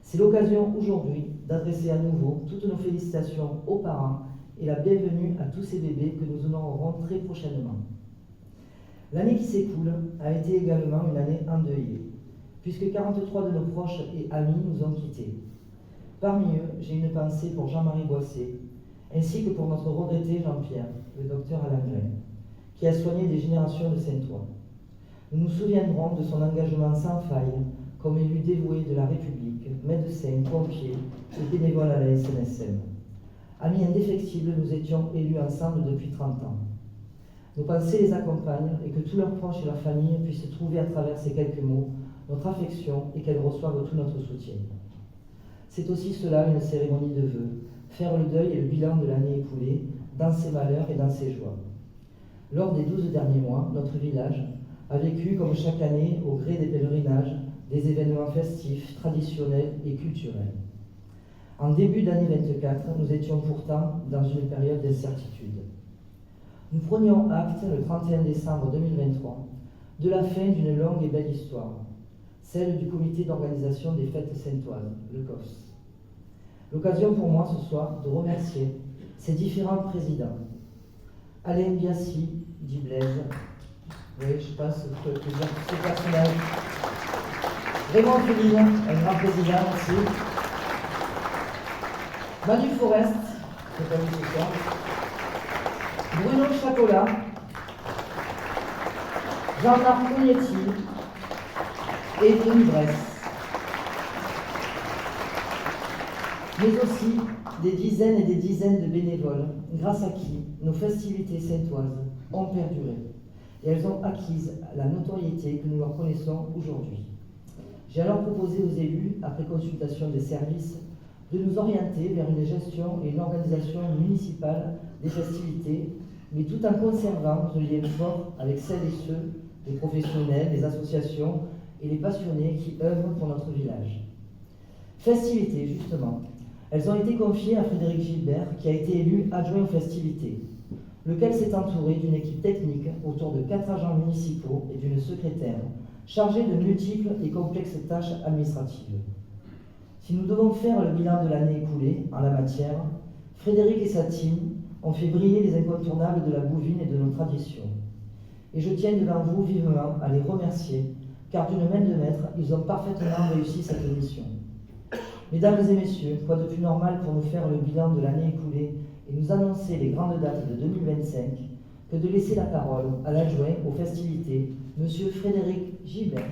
C'est l'occasion aujourd'hui d'adresser à nouveau toutes nos félicitations aux parents et la bienvenue à tous ces bébés que nous honorerons très prochainement. L'année qui s'écoule a été également une année endeuillée, puisque 43 de nos proches et amis nous ont quittés. Parmi eux, j'ai une pensée pour Jean-Marie Boissé, ainsi que pour notre regretté Jean-Pierre, le docteur Alain Grain, qui a soigné des générations de Saint-Ouen. Nous nous souviendrons de son engagement sans faille comme élu dévoué de la République, médecin, pompier et bénévole à la SNSM. Amis indéfectibles, nous étions élus ensemble depuis 30 ans. Nos pensées les accompagnent et que tous leurs proches et leurs familles puissent trouver à travers ces quelques mots notre affection et qu'elles reçoivent tout notre soutien. C'est aussi cela une cérémonie de vœux, faire le deuil et le bilan de l'année écoulée, dans ses malheurs et dans ses joies. Lors des 12 derniers mois, notre village a vécu, comme chaque année, au gré des pèlerinages, des événements festifs, traditionnels et culturels. En début d'année 24, nous étions pourtant dans une période d'incertitude. Nous prenions acte, le 31 décembre 2023, de la fin d'une longue et belle histoire, celle du comité d'organisation des fêtes saintoises, le COFS. L'occasion pour moi ce soir de remercier ses différents présidents. Alain Biassi, dit Blaise, oui, je passe que dire tous ces personnages. Raymond Féline, un grand président aussi. Manu Forest, je n'ai pas vu ce soir. Bruno Chacola. Jean-Marc Cognetti. Et Denis Bresse. Mais aussi des dizaines et des dizaines de bénévoles, grâce à qui nos festivités saintoises ont perduré. Et elles ont acquis la notoriété que nous leur connaissons aujourd'hui. J'ai alors proposé aux élus, après consultation des services, de nous orienter vers une gestion et une organisation municipale des festivités, mais tout en conservant ce lien fort avec celles et ceux, les professionnels, les associations et les passionnés qui œuvrent pour notre village. Festivités, justement. Elles ont été confiées à Frédéric Gilbert, qui a été élu adjoint aux festivités, lequel s'est entouré d'une équipe technique autour de 4 agents municipaux et d'une secrétaire, chargée de multiples et complexes tâches administratives. Si nous devons faire le bilan de l'année écoulée en la matière, Frédéric et sa team ont fait briller les incontournables de la bouvine et de nos traditions. Et je tiens devant vous vivement à les remercier, car d'une main de maître, ils ont parfaitement réussi cette mission. Mesdames et messieurs, quoi de plus normal pour nous faire le bilan de l'année écoulée et nous annoncer les grandes dates de 2025 que de laisser la parole à l'adjoint aux festivités, M. Frédéric Gilbert.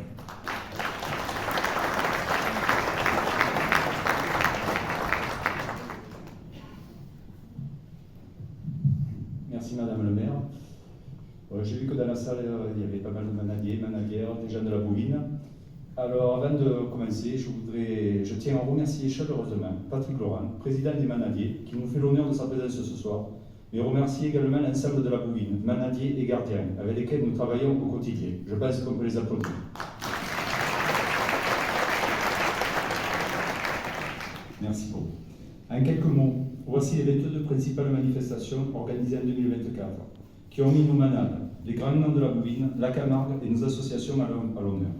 Merci Madame le maire. J'ai vu que dans la salle, il y avait pas mal de manadiers, manadières, des gens de la bouvine. Alors, avant de commencer, je tiens à remercier chaleureusement Patrick Laurent, président des manadiers, qui nous fait l'honneur de sa présence ce soir, mais remercier également l'ensemble de la bouvine, manadiers et gardiens, avec lesquels nous travaillons au quotidien. Je pense qu'on peut les applaudir. Merci beaucoup. En quelques mots, voici les 22 principales manifestations organisées en 2024, qui ont mis nos manades, les grands noms de la bouvine, la Camargue et nos associations à l'honneur.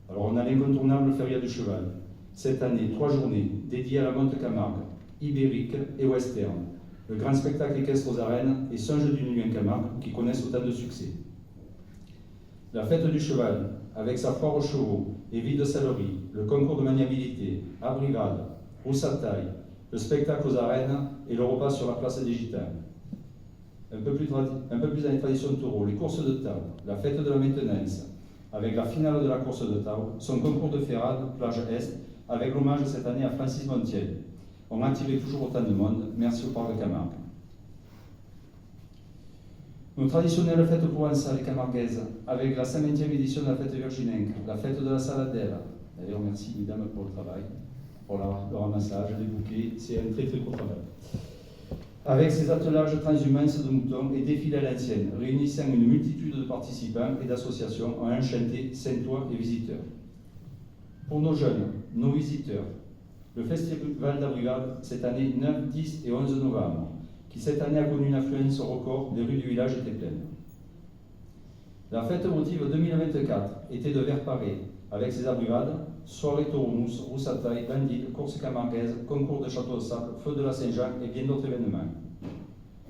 Alors on a l'incontournable Feria du Cheval. Cette année, 3 journées dédiées à la Monte Camargue, Ibérique et Western, le grand spectacle équestre aux arènes et Songe d'une nuit en Camargue qui connaissent autant de succès. La fête du cheval, avec sa foire aux chevaux et vie de salerie, le concours de maniabilité, abrivade, rousse à taille, le spectacle aux arènes et le repas sur la place des Gitanes. Un peu plus dans les traditions de taureau, les courses de table, la fête de la maintenance, avec la finale de la course de table, son concours de ferrade, plage Est, avec l'hommage cette année à Francis Montiel. On a attiré toujours autant de monde, merci au Parc de Camargue. Nos traditionnelles fêtes provençales et camarguaises, avec la 50e édition de la fête virgininque, la fête de la saladelle. D'ailleurs, merci mesdames pour le travail, pour le ramassage, les bouquets, c'est un très très beau travail. Avec ses attelages transhumance de moutons et défilés à l'ancienne, réunissant une multitude de participants et d'associations en enchanté, Saintois et visiteurs. Pour nos jeunes, nos visiteurs, le Festival d'Abrivade, cette année 9, 10 et 11 novembre, qui cette année a connu une affluence record, les rues du village étaient pleines. La fête votive 2024 était de Verparé, avec ses abrivades, soirée Tauromousse, Roussataille, Bandit, course camarguaise, concours de château de sable, feu de la Saint-Jean et bien d'autres événements.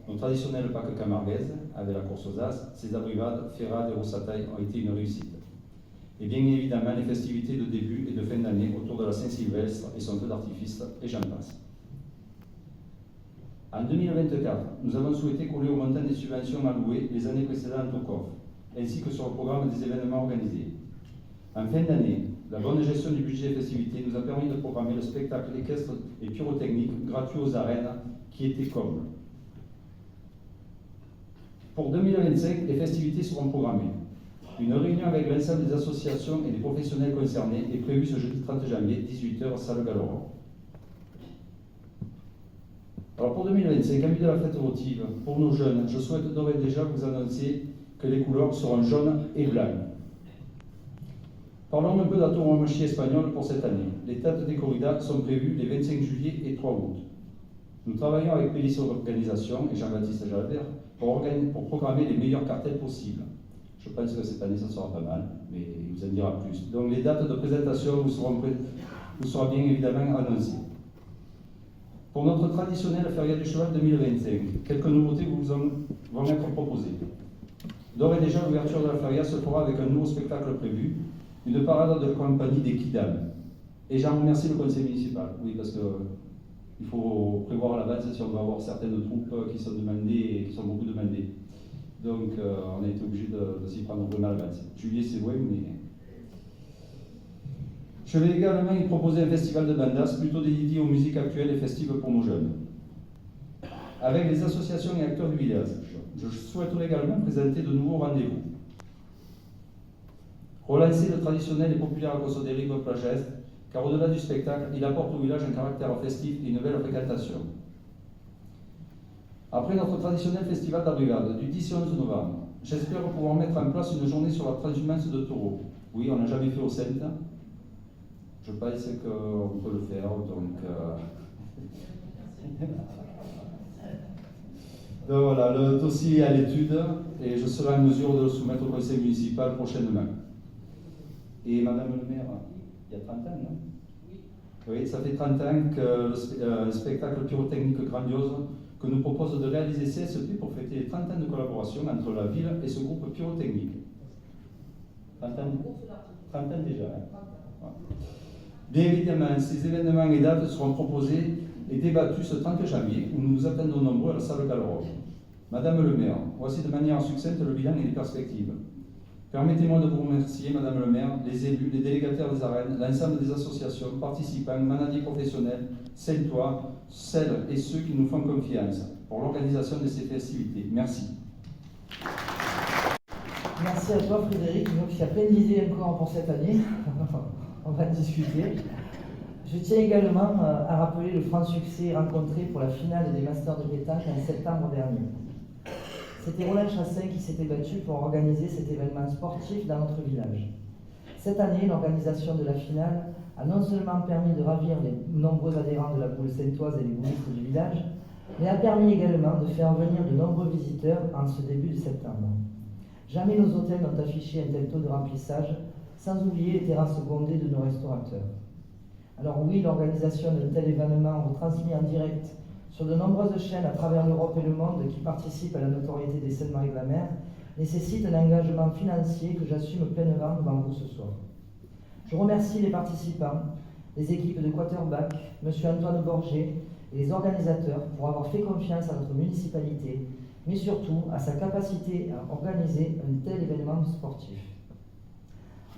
Nos traditionnels Pâques camarguaises, avec la course aux As, ses abrivades, ferrades et Roussataille ont été une réussite. Et bien évidemment les festivités de début et de fin d'année autour de la Saint-Sylvestre et son feu d'artifice, et j'en passe. En 2024, nous avons souhaité coller au montant des subventions allouées les années précédentes au COF, ainsi que sur le programme des événements organisés. En fin d'année, la bonne gestion du budget des festivités nous a permis de programmer le spectacle équestre et pyrotechnique gratuit aux arènes qui était comble. Pour 2025, les festivités seront programmées. Une réunion avec l'ensemble des associations et des professionnels concernés est prévue ce jeudi 30 janvier, 18h, salle Galloran. Alors pour 2025, en vue de la fête votive, pour nos jeunes, je souhaite d'ores et déjà vous annoncer que les couleurs seront jaunes et blancs. Parlons un peu de la tauromachie espagnole pour cette année. Les dates des corridas sont prévues les 25 juillet et 3 août. Nous travaillons avec Pélis Organisation et Jean-Baptiste Jalabert pour programmer les meilleurs cartels possibles. Je pense que cette année, ça sera pas mal, mais il vous en dira plus. Donc les dates de présentation vous seront bien évidemment annoncées. Pour notre traditionnelle Feria du Cheval 2025, quelques nouveautés vont être proposées. D'ores et déjà, l'ouverture de la Feria se fera avec un nouveau spectacle prévu, une parade de compagnie des Kidam. Et j'en remercie le conseil municipal, oui, parce qu'il faut prévoir à l'avance si on doit avoir certaines troupes qui sont demandées et qui sont beaucoup demandées. Donc on a été obligé de s'y prendre vraiment à l'avance. Juillet, c'est loin, mais... Je vais également y proposer un festival de bandas plutôt dédié aux musiques actuelles et festives pour nos jeunes. Avec les associations et acteurs du village, je souhaiterais également présenter de nouveaux rendez-vous. Relancer le traditionnel et populaire Acoso-Dérive Plage Est, car au-delà du spectacle, il apporte au village un caractère festif et une belle fréquentation. Après notre traditionnel festival d'Abrivade du 10 et 11 novembre, j'espère pouvoir mettre en place une journée sur la transhumance de taureaux. Oui, on n'a jamais fait au Centre. Je pense qu'on peut le faire, donc voilà, le dossier est à l'étude et je serai en mesure de le soumettre au conseil municipal prochainement. Et Madame le maire, il y a 30 ans, non? Oui, ça fait 30 ans que le spectacle pyrotechnique grandiose que nous propose de réaliser CSP pour fêter les 30 ans de collaboration entre la ville et ce groupe pyrotechnique. 30 ans déjà, hein? Ouais. Bien évidemment, ces événements et dates seront proposés et débattus ce 30 janvier, où nous nous attendons nombreux à la salle Galloran. Madame le maire, voici de manière succincte le bilan et les perspectives. Permettez-moi de vous remercier, Madame le maire, les élus, les délégataires des arènes, l'ensemble des associations, participants, manadiers professionnels, Saint-Ouen, celles et ceux qui nous font confiance pour l'organisation de ces festivités. Merci. Merci à toi, Frédéric. Donc, il y a plein d'idées encore pour cette année. On va discuter. Je tiens également à rappeler le franc succès rencontré pour la finale des Masters de pétanque en septembre dernier. C'était Roland Chassin qui s'était battu pour organiser cet événement sportif dans notre village. Cette année, l'organisation de la finale a non seulement permis de ravir les nombreux adhérents de la boule saintoise et les boulistes du village, mais a permis également de faire venir de nombreux visiteurs en ce début de septembre. Jamais nos hôtels n'ont affiché un tel taux de remplissage, sans oublier les terrasses bondées de nos restaurateurs. Alors oui, l'organisation d'un tel événement retransmis en direct sur de nombreuses chaînes à travers l'Europe et le monde qui participent à la notoriété des Sainte-Marie-de-la-Mer nécessite un engagement financier que j'assume pleinement devant vous ce soir. Je remercie les participants, les équipes de quarterback, M. Antoine Borger et les organisateurs pour avoir fait confiance à notre municipalité, mais surtout à sa capacité à organiser un tel événement sportif.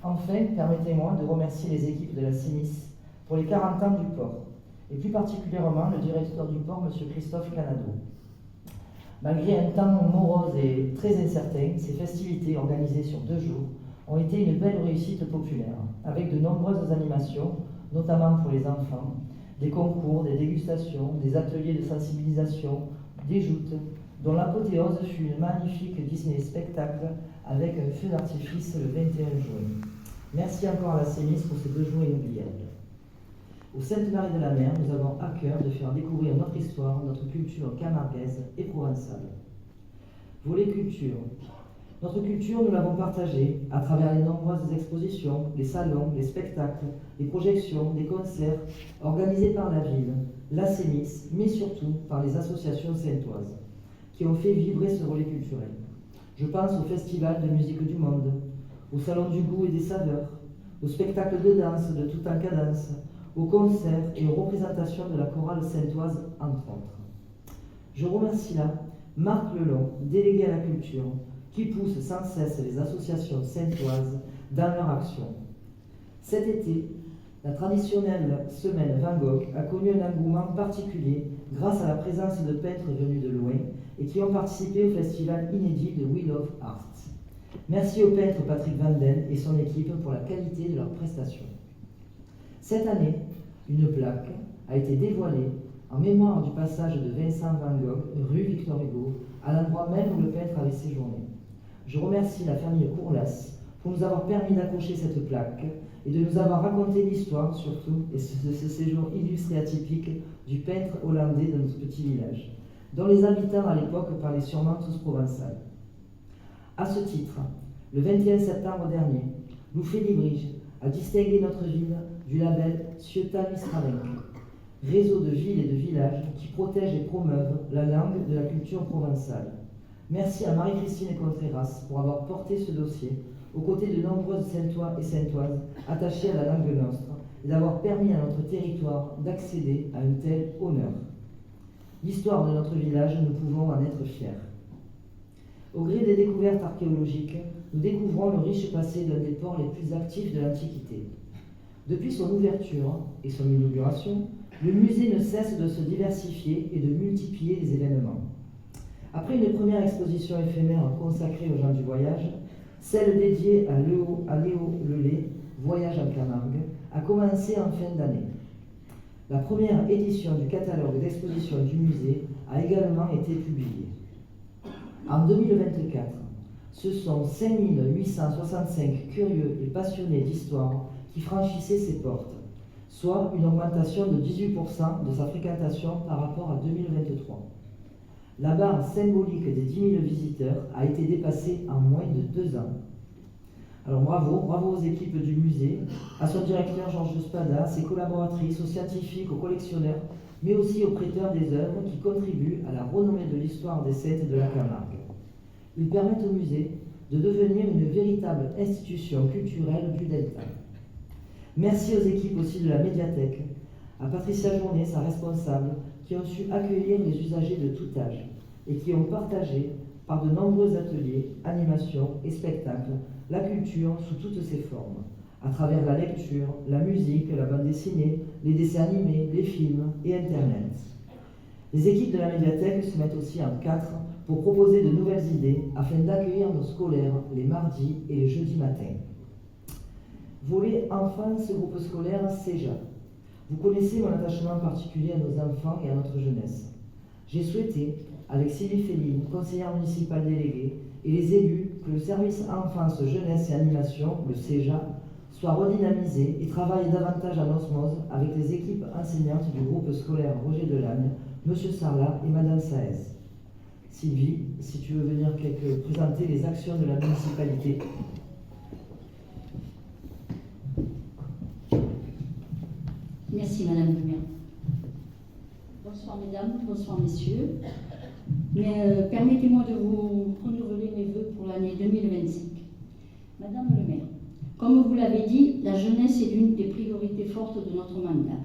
Enfin, permettez-moi de remercier les équipes de la CIMIS pour les 40 ans du port, et plus particulièrement le directeur du port, M. Christophe Canado. Malgré un temps morose et très incertain, ces festivités organisées sur 2 jours ont été une belle réussite populaire, avec de nombreuses animations, notamment pour les enfants, des concours, des dégustations, des ateliers de sensibilisation, des joutes, dont l'apothéose fut une magnifique Disney spectacle avec un feu d'artifice le 21 juin. Merci encore à la CEMIS pour ces 2 jours inoubliables. Au Sainte-Marie-de-la-Mer, nous avons à cœur de faire découvrir notre histoire, notre culture camarguaise et provençale. Volet culture. Notre culture, nous l'avons partagée à travers les nombreuses expositions, les salons, les spectacles, les projections, les concerts organisés par la ville, la CEMIS, mais surtout par les associations saintoises, qui ont fait vibrer ce relais culturel. Je pense au Festival de musique du monde, au Salon du goût et des saveurs, au spectacle de danse de Tout en cadence, aux concerts et aux représentations de la chorale saintoise, entre autres. Je remercie là Marc Lelon, délégué à la culture, qui pousse sans cesse les associations saintoises dans leur action. Cet été, la traditionnelle semaine Van Gogh a connu un engouement particulier grâce à la présence de peintres venus de loin et qui ont participé au festival inédit de We Love Art. Merci au peintre Patrick Van Den et son équipe pour la qualité de leurs prestations. Cette année, une plaque a été dévoilée en mémoire du passage de Vincent Van Gogh, rue Victor Hugo, à l'endroit même où le peintre avait séjourné. Je remercie la famille Courlas pour nous avoir permis d'accrocher cette plaque et de nous avoir raconté l'histoire, surtout, et de ce séjour illustre et atypique du peintre hollandais de notre petit village, dont les habitants à l'époque parlaient sûrement tous provençal. À ce titre, le 21 septembre dernier, Loufé Librige a distingué notre ville du label Ciotat Mistralenc, réseau de villes et de villages qui protègent et promeuvent la langue de la culture provençale. Merci à Marie-Christine Contreras pour avoir porté ce dossier aux côtés de nombreuses Saintois et Saintoises attachés à la langue nostre et d'avoir permis à notre territoire d'accéder à un tel honneur. L'histoire de notre village, nous pouvons en être fiers. Au gré des découvertes archéologiques, nous découvrons le riche passé d'un des ports les plus actifs de l'Antiquité. Depuis son ouverture et son inauguration, le musée ne cesse de se diversifier et de multiplier les événements. Après une première exposition éphémère consacrée aux gens du voyage, celle dédiée à Léo Lelay, Voyage en Camargue, a commencé en fin d'année. La première édition du catalogue d'exposition du musée a également été publiée. En 2024, ce sont 5865 curieux et passionnés d'histoire qui franchissaient ses portes, soit une augmentation de 18% de sa fréquentation par rapport à 2023. La barre symbolique des 10 000 visiteurs a été dépassée en moins de 2 ans. Alors bravo aux équipes du musée, à son directeur Georges Spada, à ses collaboratrices, aux scientifiques, aux collectionneurs, mais aussi aux prêteurs des œuvres qui contribuent à la renommée de l'histoire des Saintes de la Camargue. Ils permettent au musée de devenir une véritable institution culturelle du Delta. Merci aux équipes aussi de la médiathèque, à Patricia Journet, sa responsable, qui ont su accueillir les usagers de tout âge et qui ont partagé, par de nombreux ateliers, animations et spectacles, la culture sous toutes ses formes, à travers la lecture, la musique, la bande dessinée, les dessins animés, les films et Internet. Les équipes de la médiathèque se mettent aussi en 4 pour proposer de nouvelles idées afin d'accueillir nos scolaires les mardis et les jeudis matins. Volet enfance, groupe scolaire CEJA. Vous connaissez mon attachement particulier à nos enfants et à notre jeunesse. J'ai souhaité, avec Sylvie Féline, conseillère municipale déléguée, et les élus, que le service enfance, jeunesse et animation, le CEJA, soit redynamisé et travaille davantage en osmose avec les équipes enseignantes du groupe scolaire Roger Delagne, M. Sarlat et Mme Saez. Sylvie, si tu veux venir présenter les actions de la municipalité. Merci Madame le maire. Bonsoir mesdames, bonsoir messieurs. Permettez-moi de vous renouveler mes vœux pour l'année 2025. Madame le maire, comme vous l'avez dit, la jeunesse est l'une des priorités fortes de notre mandat.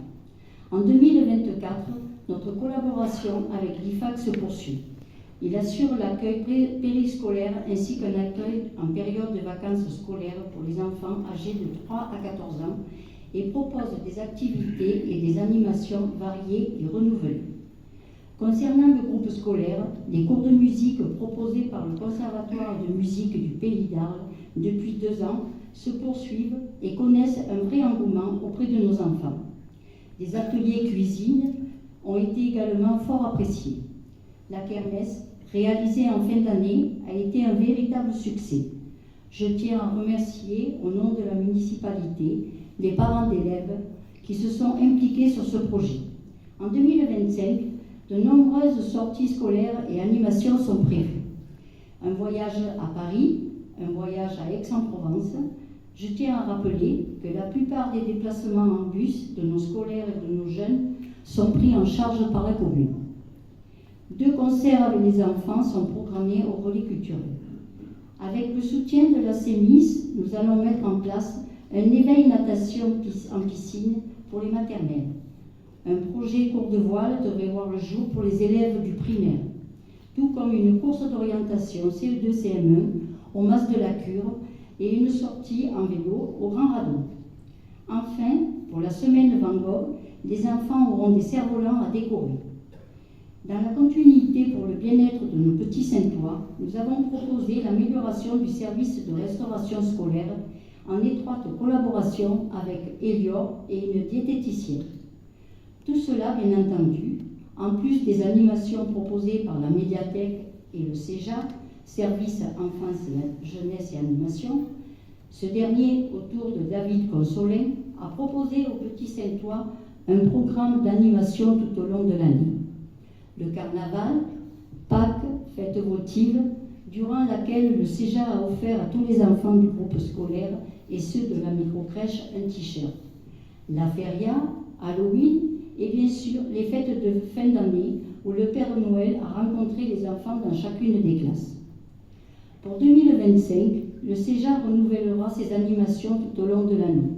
En 2024, notre collaboration avec l'IFAC se poursuit. Il assure l'accueil périscolaire ainsi qu'un accueil en période de vacances scolaires pour les enfants âgés de 3 à 14 ans et propose des activités et des animations variées et renouvelées. Concernant le groupe scolaire, les cours de musique proposés par le Conservatoire de musique du Pays d'Arles depuis 2 ans se poursuivent et connaissent un vrai engouement auprès de nos enfants. Des ateliers cuisine ont été également fort appréciés. La kermesse, réalisée en fin d'année, a été un véritable succès. Je tiens à remercier, au nom de la municipalité, les parents d'élèves qui se sont impliqués sur ce projet. En 2025, de nombreuses sorties scolaires et animations sont prévues. un voyage à Paris, un voyage à Aix-en-Provence. Je tiens à rappeler que la plupart des déplacements en bus de nos scolaires et de nos jeunes sont pris en charge par la commune. 2 concerts avec les enfants sont programmés au relais culturel. Avec le soutien de la CEMIS, nous allons mettre en place un éveil natation en piscine pour les maternelles. Un projet cours de voile devrait voir le jour pour les élèves du primaire, tout comme une course d'orientation CE2-CM1 au Mas de la Cure et une sortie en vélo au Grand Radon. Enfin, pour la semaine Van Gogh, les enfants auront des cerfs-volants à décorer. Dans la continuité pour le bien-être de nos petits Saintois, nous avons proposé l'amélioration du service de restauration scolaire en étroite collaboration avec Elior et une diététicienne. Tout cela, bien entendu, en plus des animations proposées par la médiathèque et le CEJA, Service Enfance, Jeunesse et Animation. Ce dernier, autour de David Consolin, a proposé aux petits Saintois un programme d'animation tout au long de l'année. Le carnaval, Pâques, fête votive, durant laquelle le CEJA a offert à tous les enfants du groupe scolaire et ceux de la microcrèche un t-shirt. La feria, Halloween et bien sûr les fêtes de fin d'année où le Père Noël a rencontré les enfants dans chacune des classes. Pour 2025, le CEJA renouvellera ses animations tout au long de l'année.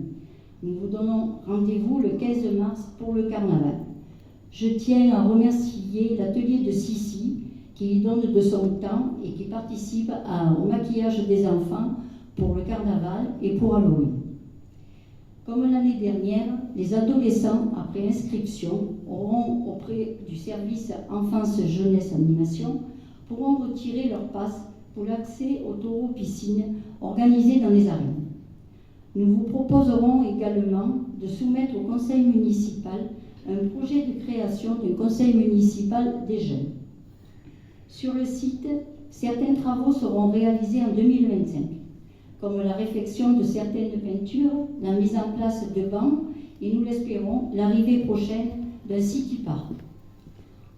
Nous vous donnons rendez-vous le 15 mars pour le carnaval. Je tiens à remercier l'atelier de Sissi qui y donne de son temps et qui participe au maquillage des enfants pour le carnaval et pour Halloween. Comme l'année dernière, les adolescents, après inscription, auront auprès du service Enfance, Jeunesse, Animation, pourront retirer leur passe pour l'accès aux taureaux piscines organisés dans les arènes. Nous vous proposerons également de soumettre au conseil municipal un projet de création d'un conseil municipal des jeunes. Sur le site, certains travaux seront réalisés en 2025, comme la réfection de certaines peintures, la mise en place de bancs et, nous l'espérons, l'arrivée prochaine d'un city park.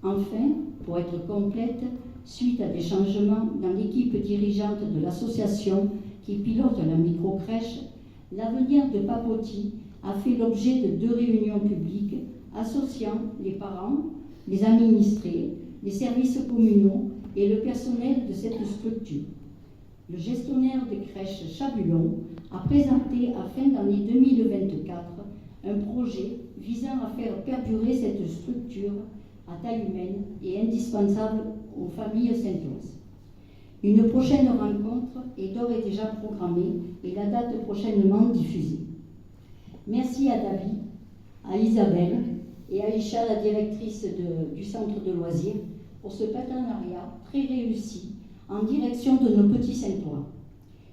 Enfin, pour être complète, suite à des changements dans l'équipe dirigeante de l'association qui pilote la microcrèche, l'avenir de Papoti a fait l'objet de 2 réunions publiques associant les parents, les administrés, les services communaux et le personnel de cette structure. Le gestionnaire de crèche Chabulon a présenté à fin d'année 2024 un projet visant à faire perdurer cette structure à taille humaine et indispensable aux familles saintoises. Une prochaine rencontre est d'ores et déjà programmée et la date prochainement diffusée. Merci à David, à Isabelle et à Isha, la directrice du centre de loisirs, pour ce partenariat très réussi en direction de nos petits Saintois.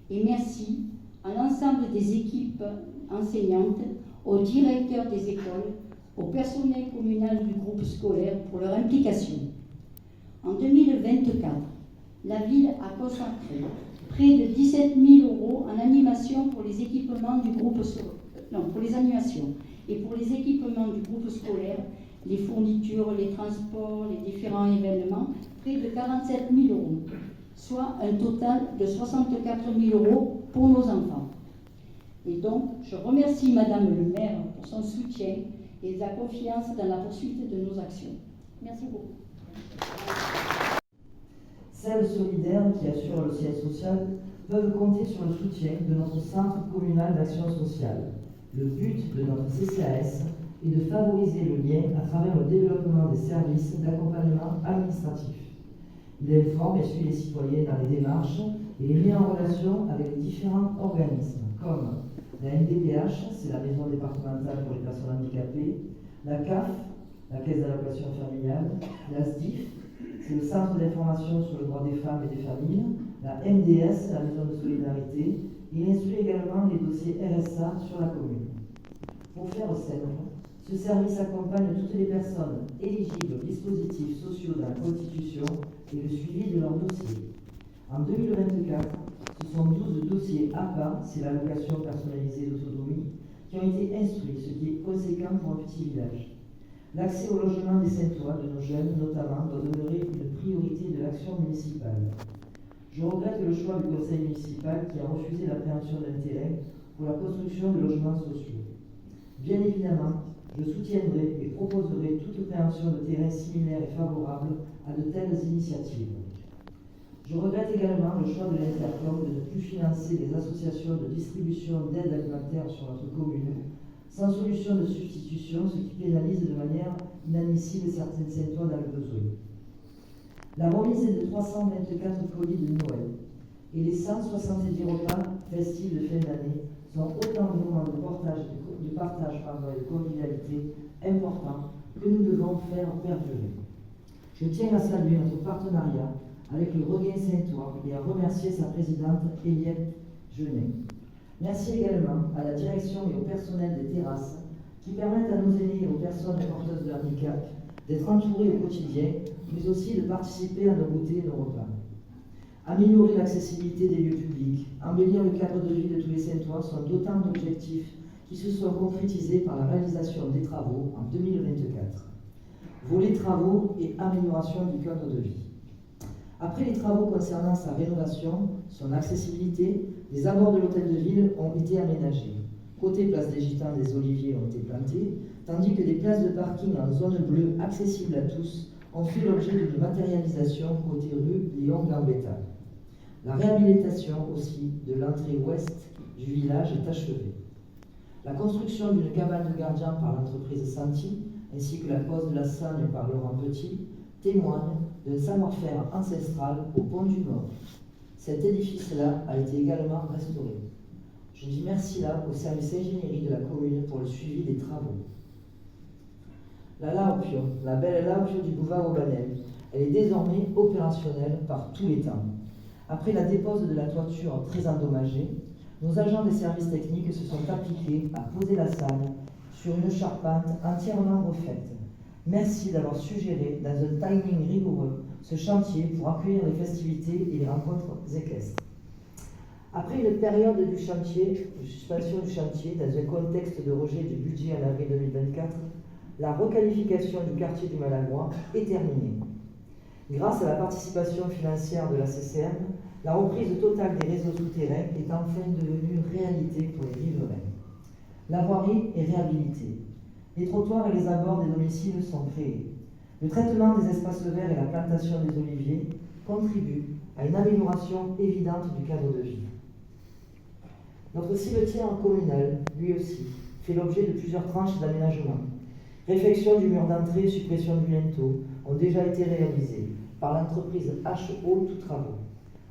Et merci à l'ensemble des équipes enseignantes, aux directeurs des écoles, au personnel communal du groupe scolaire pour leur implication. En 2024, la ville a consacré près de 17 000 € en animation pour les équipements du groupe pour les animations et pour les équipements du groupe scolaire, les fournitures, les transports, les différents événements, près de 47 000 €, soit un total de 64 000 € pour nos enfants. Et donc, je remercie Madame le maire pour son soutien et la confiance dans la poursuite de nos actions. Merci beaucoup. Celles solidaires qui assurent le siège social peuvent compter sur le soutien de notre Centre communal d'action sociale. Le but de notre CCAS est de favoriser le lien à travers le développement des services d'accompagnement administratif. Il informe et suit les citoyens dans les démarches et les met en relation avec les différents organismes, comme la MDPH, c'est la Maison départementale pour les personnes handicapées, la CAF, la Caisse d'allocation familiale, la SDIF, c'est le Centre d'information sur le droit des femmes et des familles, la MDS, la Maison de solidarité, et il instruit également les dossiers RSA sur la commune. Pour faire simple, ce service accompagne toutes les personnes éligibles aux dispositifs sociaux de la Constitution et le suivi de leurs dossiers. En 2024, ce sont 12 dossiers APA, c'est l'allocation personnalisée d'autonomie, qui ont été instruits, ce qui est conséquent pour un petit village. L'accès au logement des Saintois, de nos jeunes notamment, doit demeurer une priorité de l'action municipale. Je regrette le choix du conseil municipal qui a refusé la préemption d'un terrain pour la construction de logements sociaux. Bien évidemment, je soutiendrai et proposerai toute préemption de terrains similaires et favorables à de telles initiatives. Je regrette également le choix de l'Intercom de ne plus financer les associations de distribution d'aide alimentaire sur notre commune, sans solution de substitution, ce qui pénalise de manière inadmissible certaines Saintois dans le besoin. La remise de 324 colis de Noël et les 170 repas festifs de fin d'année sont autant de moments de partage et de convivialité importants que nous devons faire perdurer. Je tiens à saluer notre partenariat avec le Regain Saintois et à remercier sa présidente Eliette Genet. Merci également à la direction et au personnel des terrasses qui permettent à nos aînés et aux personnes porteuses de handicap d'être entourés au quotidien, mais aussi de participer à nos goûters et nos repas. Améliorer l'accessibilité des lieux publics, embellir le cadre de vie de tous les Saintois sont d'autant d'objectifs qui se sont concrétisés par la réalisation des travaux en 2024. Volet travaux et amélioration du cadre de vie. Après les travaux concernant sa rénovation, son accessibilité, les abords de l'hôtel de ville ont été aménagés. Côté place des Gitans, des oliviers ont été plantés, tandis que des places de parking en zone bleue accessibles à tous ont fait l'objet d'une matérialisation côté rue Léon-Gambetta. La réhabilitation aussi de l'entrée ouest du village est achevée. La construction d'une cabane de gardien par l'entreprise Santi, ainsi que la pose de la Sagne par Laurent Petit, témoignent d'un savoir-faire ancestral au pont du Nord. Cet édifice-là a été également restauré. Je dis merci là au service ingénierie de la commune pour le suivi des travaux. La Laopio, la belle Laopio du boulevard Aubanel, elle est désormais opérationnelle par tous les temps. Après la dépose de la toiture très endommagée, nos agents des services techniques se sont appliqués à poser la salle sur une charpente entièrement refaite. Merci d'avoir suggéré, dans un timing rigoureux, ce chantier pour accueillir les festivités et les rencontres équestres. Après une période de suspension du chantier, dans un contexte de rejet du budget en avril 2024, la requalification du quartier du Malangois est terminée. Grâce à la participation financière de la CCM, la reprise totale des réseaux souterrains est enfin devenue réalité pour les riverains. La voirie est réhabilitée. Les trottoirs et les abords des domiciles sont créés. Le traitement des espaces verts et la plantation des oliviers contribuent à une amélioration évidente du cadre de vie. Notre cimetière communal, lui aussi, fait l'objet de plusieurs tranches d'aménagement. Réfection du mur d'entrée et suppression du linteau ont déjà été réalisées par l'entreprise HO Tout Travaux.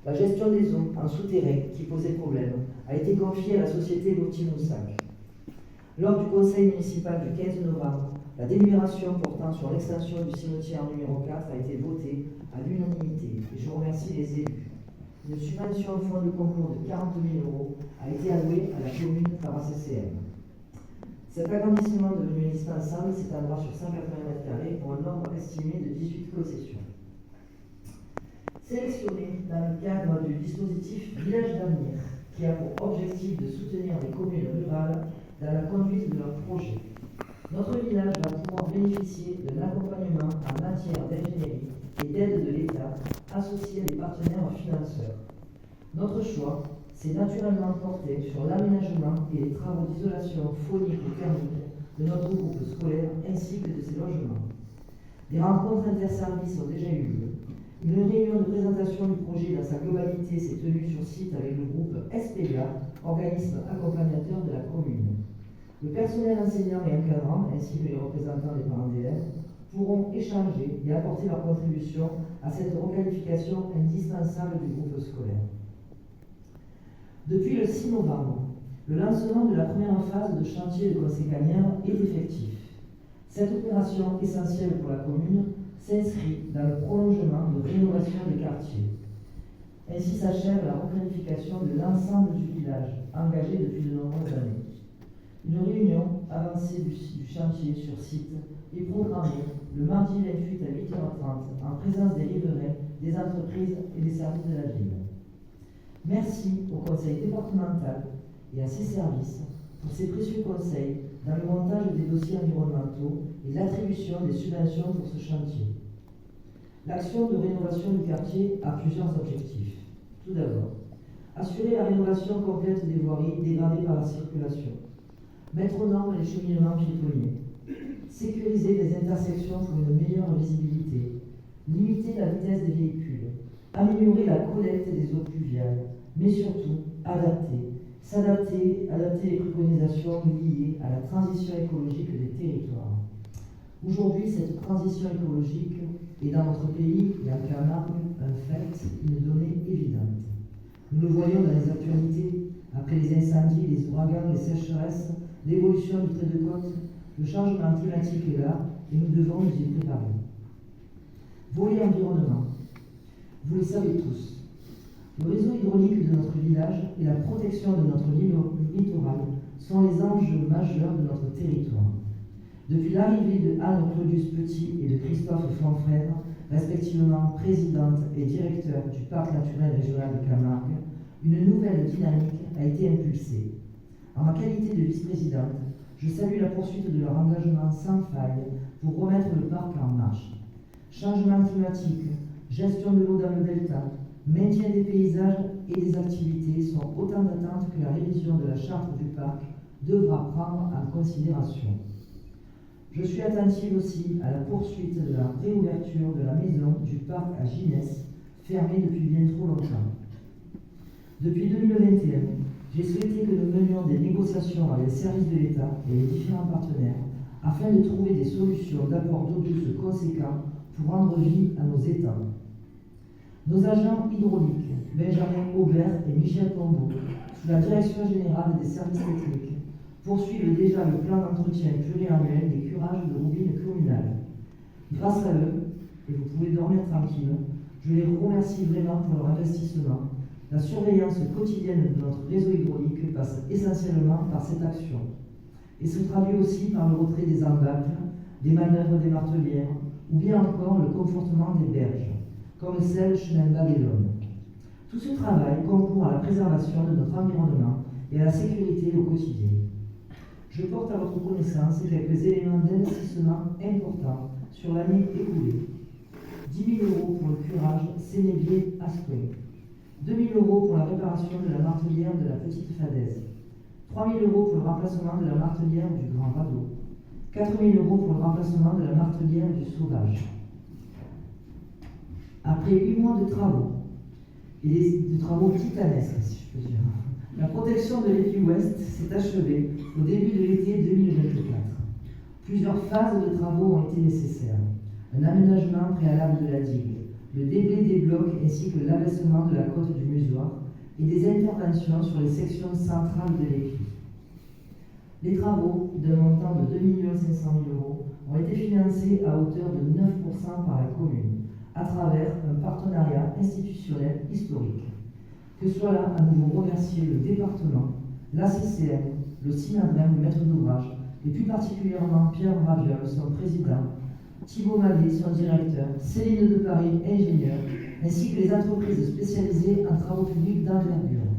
La gestion des eaux en souterrain qui posait problème a été confiée à la société Lotti-Moussac. Lors du conseil municipal du 15 novembre, la délibération portant sur l'extension du cimetière numéro 4 a été votée à l'unanimité et je remercie les élus. Une subvention au fonds de concours de 40 000 € a été allouée à la commune par ACCM. Cet agrandissement devenu indispensable s'étendra sur 180 m² pour un nombre estimé de 18 concessions. Sélectionné dans le cadre du dispositif Village d'avenir, qui a pour objectif de soutenir les communes rurales dans la conduite de leurs projets. Notre village va pouvoir bénéficier d'un accompagnement en matière d'ingénierie et d'aide de l'État associé à des partenaires financeurs. Notre choix s'est naturellement porté sur l'aménagement et les travaux d'isolation phonique et thermique de notre groupe scolaire ainsi que de ses logements. Des rencontres interservices ont déjà eu lieu. Une réunion de présentation du projet dans sa globalité s'est tenue sur site avec le groupe SPGA, organisme accompagnateur de la commune. Le personnel enseignant et encadrant, ainsi que les représentants des parents d'élèves, pourront échanger et apporter leur contribution à cette requalification indispensable du groupe scolaire. Depuis le 6 novembre, le lancement de la première phase de chantier de Conseil-Canière est effectif. Cette opération essentielle pour la commune s'inscrit dans le prolongement de rénovation des quartiers. Ainsi s'achève la requalification de l'ensemble du village, engagé depuis de nombreuses années. Une réunion avancée du chantier sur site est programmée le mardi 28 à 8h30 en présence des riverains, des entreprises et des services de la ville. Merci au conseil départemental et à ses services pour ses précieux conseils dans le montage des dossiers environnementaux et l'attribution des subventions pour ce chantier. L'action de rénovation du quartier a plusieurs objectifs. Tout d'abord, assurer la rénovation complète des voiries dégradées par la circulation, mettre aux normes les cheminements piétonniers, sécuriser les intersections pour une meilleure visibilité, limiter la vitesse des véhicules, améliorer la collecte des eaux pluviales, mais surtout adapter les préconisations liées à la transition écologique des territoires. Aujourd'hui, cette transition écologique est dans notre pays et en Camargue un fait, une donnée évidente. Nous le voyons dans les actualités, après les incendies, les ouragans, les sécheresses, l'évolution du trait de côte, le changement climatique est là et nous devons nous y préparer. Volet environnement. Vous le savez tous, le réseau hydraulique de notre village et la protection de notre littoral sont les enjeux majeurs de notre territoire. Depuis l'arrivée de Anne-Claudius Petit et de Christophe Fonfrère, respectivement présidente et directeur du Parc naturel régional de Camargue, une nouvelle dynamique a été impulsée. En ma qualité de vice-présidente, je salue la poursuite de leur engagement sans faille pour remettre le parc en marche. Changement climatique, gestion de l'eau dans le delta, maintien des paysages et des activités sont autant d'attentes que la révision de la charte du parc devra prendre en considération. Je suis attentive aussi à la poursuite de la réouverture de la maison du parc à Ginès, fermée depuis bien trop longtemps. Depuis 2021, j'ai souhaité que nous menions des négociations avec les services de l'État et les différents partenaires afin de trouver des solutions d'apport d'eau douce conséquents pour rendre vie à nos étangs. Nos agents hydrauliques, Benjamin Aubert et Michel Pombo, sous la Direction générale des services techniques, poursuivent déjà le plan d'entretien pluriannuel des curages de roubines communales. Grâce à eux, et vous pouvez dormir tranquille, je les remercie vraiment pour leur investissement. La surveillance quotidienne de notre réseau hydraulique passe essentiellement par cette action et se traduit aussi par le retrait des embâcles, des manœuvres des martelières ou bien encore le confortement des berges, comme celle chemin Babylone. Tout ce travail concourt à la préservation de notre environnement et à la sécurité au quotidien. Je porte à votre connaissance quelques éléments d'investissement importants sur l'année écoulée. 10 000 € pour le curage Sénébier-Aspouin, 2 000 € pour la réparation de la martelière de la Petite Fadaise, 3 000 € pour le remplacement de la martelière du Grand Radeau, 4 000 € pour le remplacement de la martelière du Sauvage. Après 8 mois de travaux, et de travaux titanesques, si je peux dire, la protection de l'épi ouest s'est achevée au début de l'été 2024. Plusieurs phases de travaux ont été nécessaires. Un aménagement préalable de la digue, le déblai des blocs ainsi que l'abaissement de la côte du musoir et des interventions sur les sections centrales de l'épi. Les travaux, d'un montant de 2 500 000 €, ont été financés à hauteur de 9% par la commune, à travers un partenariat institutionnel historique. Que soit là à nouveau remercier le département, la CCM, le CINADREM, le maître d'ouvrage, et plus particulièrement Pierre Raviol, son président, Thibaut Mallet, son directeur, Céline de Paris, ingénieur, ainsi que les entreprises spécialisées en travaux publics d'envergure.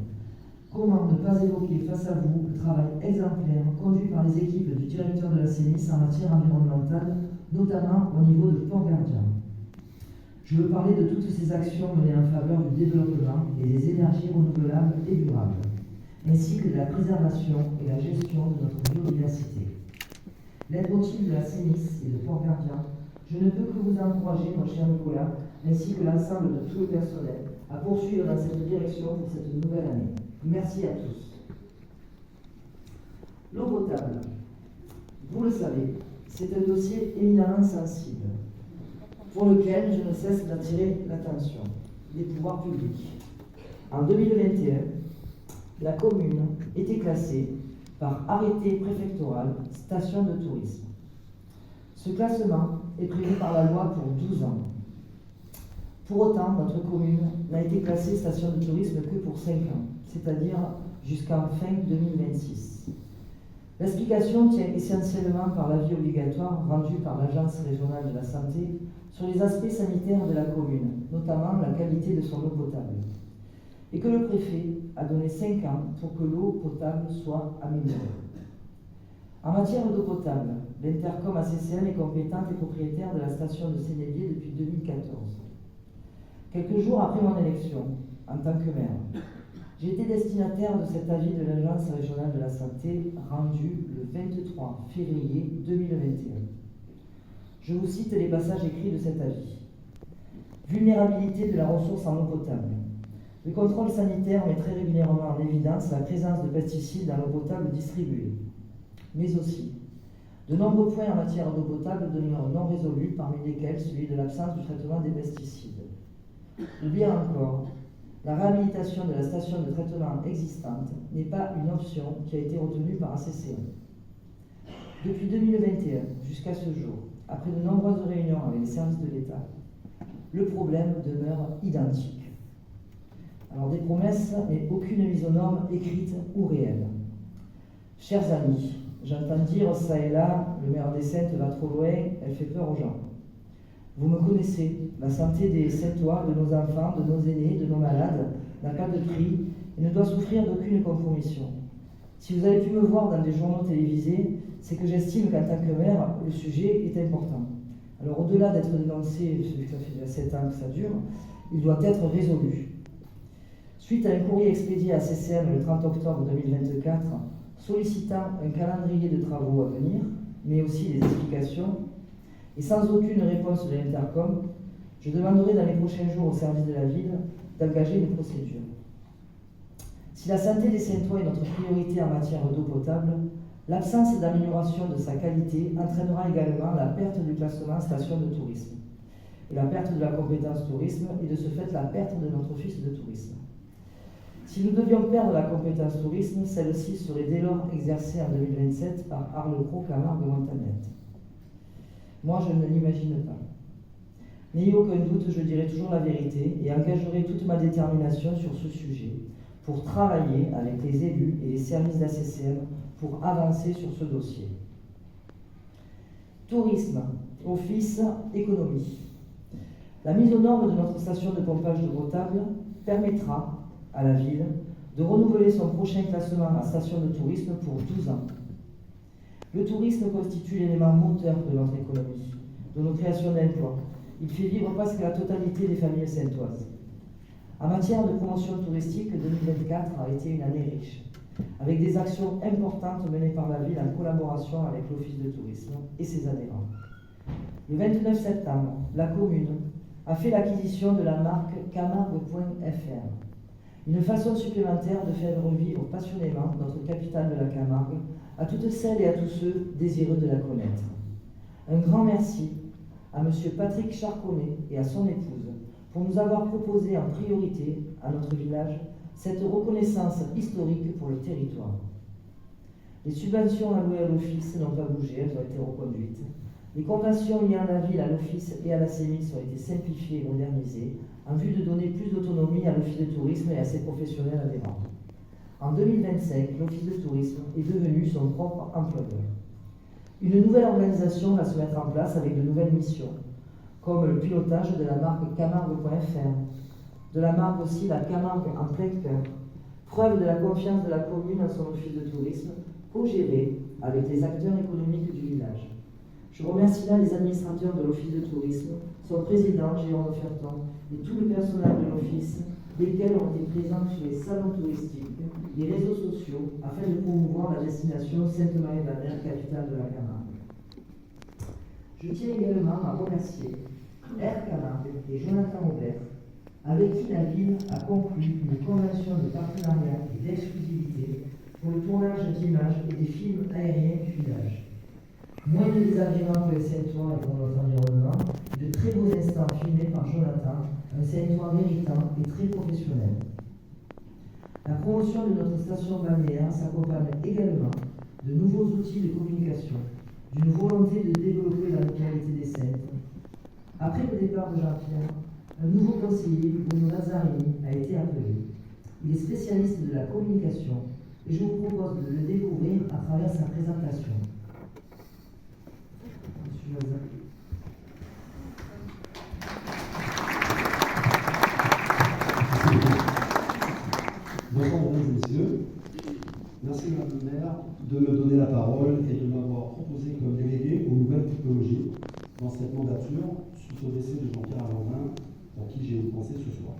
Comment ne pas évoquer face à vous le travail exemplaire conduit par les équipes du directeur de la CENIS en matière environnementale, notamment au niveau de Port-Gardien. Je veux parler de toutes ces actions menées en faveur du développement et des énergies renouvelables et durables, ainsi que de la préservation et la gestion de notre biodiversité. L'aide motive de la CENIS et de Port-Gardien, je ne peux que vous encourager, mon cher Nicolas, ainsi que l'ensemble de tout le personnel, à poursuivre dans cette direction pour cette nouvelle année. Merci à tous. L'eau potable, vous le savez, c'est un dossier éminemment sensible, pour lequel je ne cesse d'attirer l'attention des pouvoirs publics. En 2021, la commune était classée par arrêté préfectoral station de tourisme. Ce classement est prévu par la loi pour 12 ans. Pour autant, notre commune n'a été classée station de tourisme que pour 5 ans, c'est-à-dire jusqu'en fin 2026. L'explication tient essentiellement par l'avis obligatoire rendu par l'Agence régionale de la santé sur les aspects sanitaires de la commune, notamment la qualité de son eau potable, et que le préfet a donné 5 ans pour que l'eau potable soit améliorée. En matière d'eau potable, l'Intercom ACCM est compétente et propriétaire de la station de Sénébier depuis 2014. Quelques jours après mon élection, en tant que maire. J'ai été destinataire de cet avis de l'Agence régionale de la santé rendu le 23 février 2021. Je vous cite les passages écrits de cet avis. Vulnérabilité de la ressource en eau potable. Le contrôle sanitaire met très régulièrement en évidence la présence de pesticides dans l'eau potable distribuée, mais aussi de nombreux points en matière d'eau potable demeurent non résolus, parmi lesquels celui de l'absence du traitement des pesticides. Ou bien encore, la réhabilitation de la station de traitement existante n'est pas une option qui a été retenue par ACCM. Depuis 2021 jusqu'à ce jour, après de nombreuses réunions avec les services de l'État, le problème demeure identique. Alors des promesses, mais aucune mise aux normes écrite ou réelle. Chers amis, j'entends dire ça et là, le maire des Saintes va trop loin, elle fait peur aux gens. Vous me connaissez, la santé des Saintois, de nos enfants, de nos aînés, de nos malades, n'a pas de prix et ne doit souffrir d'aucune compromission. Si vous avez pu me voir dans des journaux télévisés, c'est que j'estime qu'en tant que maire, le sujet est important. Alors au-delà d'être dénoncé, ça fait déjà 7 ans que ça dure, il doit être résolu. Suite à un courrier expédié à CCM le 30 octobre 2024, sollicitant un calendrier de travaux à venir, mais aussi des explications, et sans aucune réponse de l'Intercom, je demanderai dans les prochains jours au service de la ville d'engager une procédure. Si la santé des Saintois est notre priorité en matière d'eau potable, l'absence d'amélioration de sa qualité entraînera également la perte du classement station de tourisme, et la perte de la compétence tourisme, et de ce fait la perte de notre office de tourisme. Si nous devions perdre la compétence tourisme, celle-ci serait dès lors exercée en 2027 par Arlecro Camargue Montagnette. Moi, je ne l'imagine pas. N'ayez aucun doute, je dirai toujours la vérité et engagerai toute ma détermination sur ce sujet pour travailler avec les élus et les services d'ACCM pour avancer sur ce dossier. Tourisme, office, économie. La mise aux normes de notre station de pompage d'eau potable permettra à la ville de renouveler son prochain classement à station de tourisme pour 12 ans. Le tourisme constitue l'élément moteur de notre économie, de nos créations d'emplois. Il fait vivre presque la totalité des familles saintoises. En matière de promotion touristique, 2024 a été une année riche, avec des actions importantes menées par la ville en collaboration avec l'Office de tourisme et ses adhérents. Le 29 septembre, la commune a fait l'acquisition de la marque Camargue.fr, une façon supplémentaire de faire revivre passionnément notre capitale de la Camargue à toutes celles et à tous ceux désireux de la connaître. Un grand merci à M. Patrick Charconnet et à son épouse pour nous avoir proposé en priorité à notre village cette reconnaissance historique pour le territoire. Les subventions allouées à l'Office n'ont pas bougé, elles ont été reconduites. Les conventions liées à la ville, à l'Office et à la CEMIS ont été simplifiées et modernisées en vue de donner plus d'autonomie à l'Office de tourisme et à ses professionnels adhérents. En 2025, l'Office de tourisme est devenu son propre employeur. Une nouvelle organisation va se mettre en place avec de nouvelles missions, comme le pilotage de la marque Camargue.fr, de la marque aussi la Camargue en plein cœur, preuve de la confiance de la commune en son office de tourisme, co-géré avec les acteurs économiques du village. Je remercie là les administrateurs de l'office de tourisme, son président Jérôme Ferton et tout le personnel de l'office, lesquels ont été présents sur les salons touristiques, les réseaux sociaux, afin de promouvoir la destination Sainte-Marie-de-la-Mer, capitale de la Camargue. Je tiens également à remercier Air Camargue et Jonathan Aubert, avec qui la ville a conclu une convention de partenariat et d'exclusivité pour le tournage d'images et des films aériens du village. Moins de désagréments pour les Saintois et pour notre environnement, de très beaux instants filmés par Jonathan, un Saintois méritant et très professionnel. La promotion de notre station balnéaire s'accompagne également de nouveaux outils de communication, d'une volonté de développer la localité des Saintes. Après le départ de Jean-Pierre, un nouveau conseiller, Bruno Lazzarini, a été appelé. Il est spécialiste de la communication et je vous propose de le découvrir à travers sa présentation. Monsieur Lazzarini. Bonjour mesdames et messieurs, merci madame le maire de me donner la parole et de m'avoir proposé comme délégué aux nouvelles technologies dans cette mandature suite au décès de Jean-Pierre Alandin, pour qui j'ai une pensée ce soir.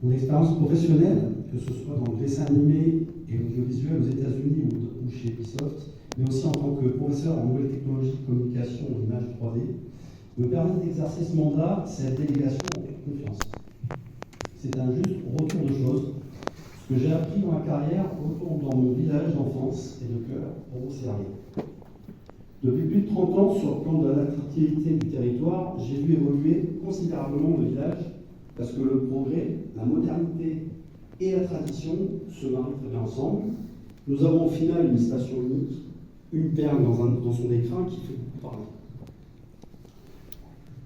Mon expérience professionnelle, que ce soit dans le dessin animé et l'audiovisuel aux États-Unis ou chez Ubisoft, mais aussi en tant que professeur en nouvelles technologies de communication et image 3D, me permet d'exercer ce mandat, cette délégation en toute confiance. C'est un juste retour de choses, ce que j'ai appris dans ma carrière retourne dans mon village d'enfance et de cœur pour vous servir. Depuis plus de 30 ans, sur le plan de l'attractivité du territoire, j'ai vu évoluer considérablement le village parce que le progrès, la modernité et la tradition se marient très bien ensemble. Nous avons au final une station unique, une perle dans son écrin qui fait beaucoup parler.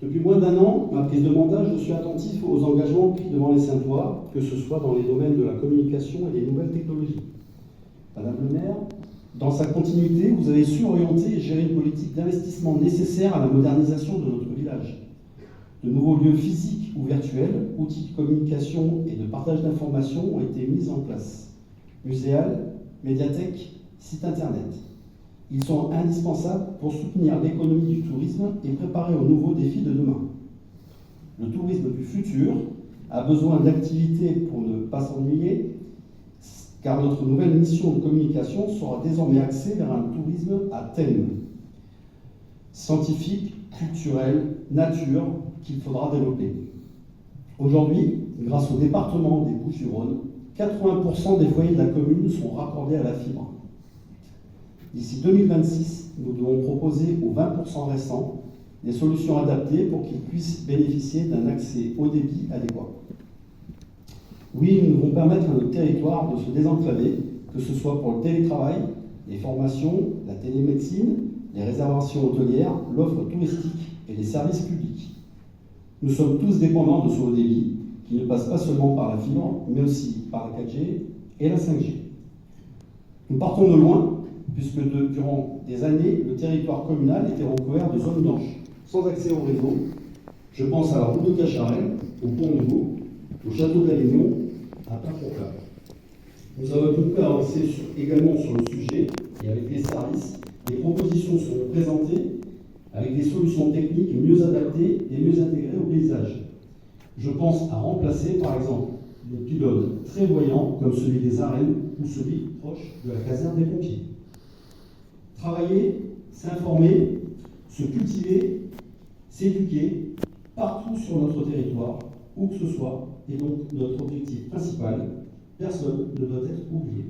Depuis moins d'un an, ma prise de mandat, je suis attentif aux engagements pris devant les Saintois, que ce soit dans les domaines de la communication et des nouvelles technologies. Madame le maire, dans sa continuité, vous avez su orienter et gérer une politique d'investissement nécessaire à la modernisation de notre village. De nouveaux lieux physiques ou virtuels, outils de communication et de partage d'informations ont été mis en place. Muséales, médiathèques, sites internet. Ils sont indispensables pour soutenir l'économie du tourisme et préparer aux nouveaux défis de demain. Le tourisme du futur a besoin d'activités pour ne pas s'ennuyer, car notre nouvelle mission de communication sera désormais axée vers un tourisme à thème. Scientifique, culturel, nature, qu'il faudra développer. Aujourd'hui, grâce au département des Bouches-du-Rhône, 80% des foyers de la commune sont raccordés à la fibre. D'ici 2026, nous devons proposer aux 20% restants des solutions adaptées pour qu'ils puissent bénéficier d'un accès haut débit adéquat. Oui, nous devons permettre à notre territoire de se désenclaver, que ce soit pour le télétravail, les formations, la télémédecine, les réservations hôtelières, l'offre touristique et les services publics. Nous sommes tous dépendants de ce haut débit, qui ne passe pas seulement par la fibre, mais aussi par la 4G et la 5G. Nous partons de loin, puisque durant des années, le territoire communal était recouvert de zones blanches, sans accès au réseau. Je pense à la route de Cacharel, au Pont-Nouveau, au château d'Alignon, à Papourca. Nous avons beaucoup avancé également sur le sujet, et avec les services, des propositions seront présentées avec des solutions techniques mieux adaptées et mieux intégrées au paysage. Je pense à remplacer, par exemple, des pylônes très voyants comme celui des arènes ou celui proche de la caserne des pompiers. Travailler, s'informer, se cultiver, s'éduquer partout sur notre territoire, où que ce soit, est donc notre objectif principal. Personne ne doit être oublié.